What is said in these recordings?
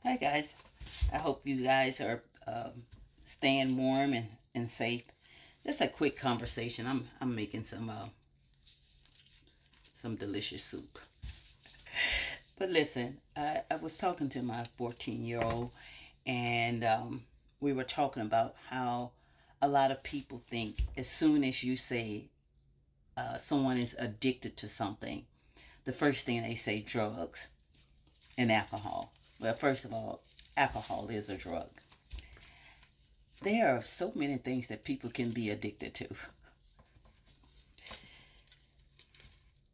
Hi guys. I hope you guys are staying warm and safe. Just a quick conversation. I'm making some delicious soup. But listen, I was talking to my 14-year-old, and we were talking about how a lot of people think as soon as you say someone is addicted to something, the first thing they say drugs and alcohol. Well, first of all, alcohol is a drug. There are so many things that people can be addicted to.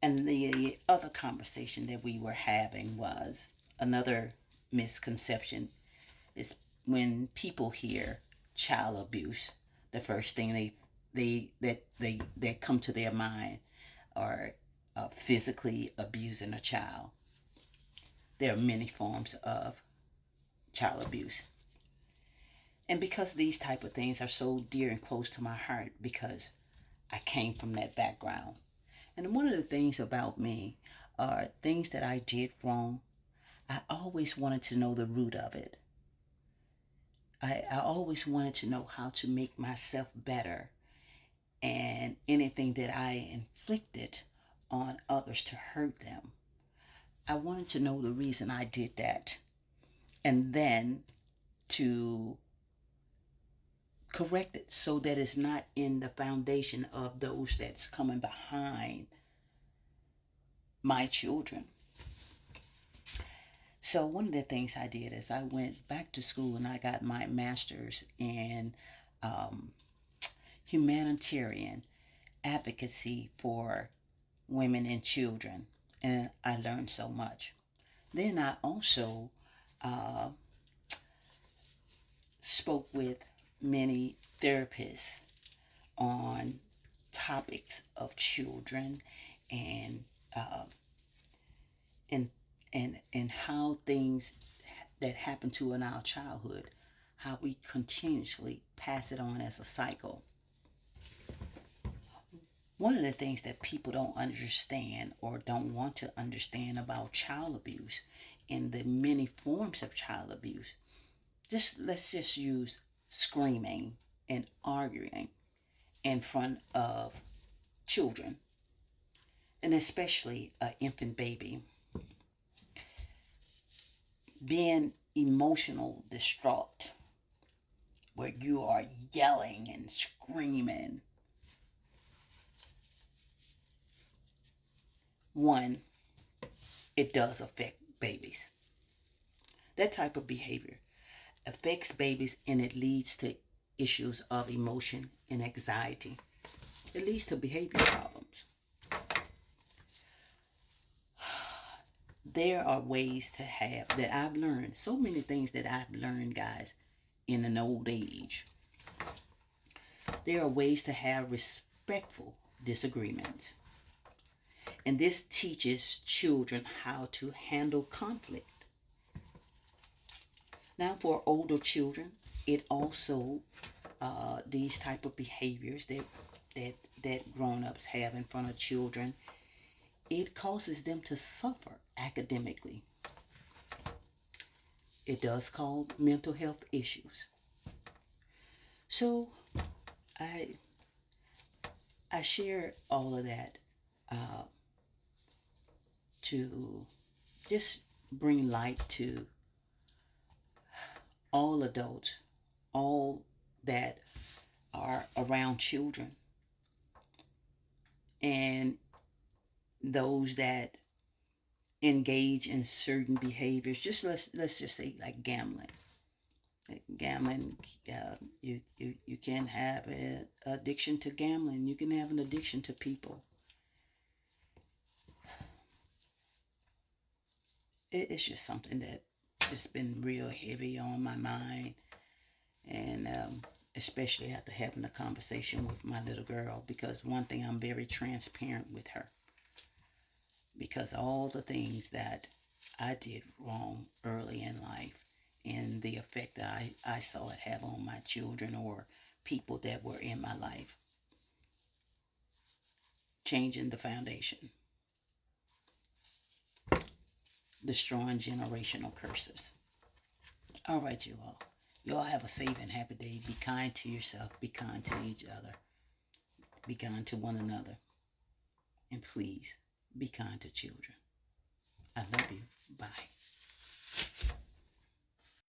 And the other conversation that we were having was another misconception is when people hear child abuse, the first thing that come to their mind are physically abusing a child. There are many forms of child abuse. And because these type of things are so dear and close to my heart, because I came from that background. And one of the things about me are things that I did wrong. I always wanted to know the root of it. I always wanted to know how to make myself better, and anything that I inflicted on others to hurt them. I wanted to know the reason I did that, and then to correct it so that it's not in the foundation of those that's coming behind my children. So one of the things I did is I went back to school and I got my master's in um, humanitarian advocacy for women and children, and I learned so much. Then I also uh, spoke with many therapists on topics of children and uh, and and how things that happen to in our childhood, how we continuously pass it on as a cycle. One of the things that people don't understand or don't want to understand about child abuse and the many forms of child abuse, just let's just use screaming and arguing in front of children, and especially an infant baby, being emotional distraught where you are yelling and screaming. One, it does affect babies. That type of behavior affects babies, and it leads to issues of emotion and anxiety. It leads to behavior problems. There are ways to have that I've learned, so many things that I've learned, guys, in an old age. There are ways to have respectful disagreements. And this teaches children how to handle conflict. Now, for older children, it also these type of behaviors that grown-ups have in front of children, it causes them to suffer academically. It does cause mental health issues. So I I share all of that uh, to just bring light to all adults, all that are around children, and those that engage in certain behaviors. Just let's just say like gambling. Like gambling, you can have an addiction to gambling. You can have an addiction to people. It's just something that has been real heavy on my mind, and especially after having a conversation with my little girl. Because one thing, I'm very transparent with her, because all the things that I did wrong early in life and the effect that I saw it have on my children or people that were in my life, changing the foundation, destroying generational curses. All right, you all. You all have a safe and happy day. Be kind to yourself. Be kind to each other. Be kind to one another. And please be kind to children. I love you. Bye.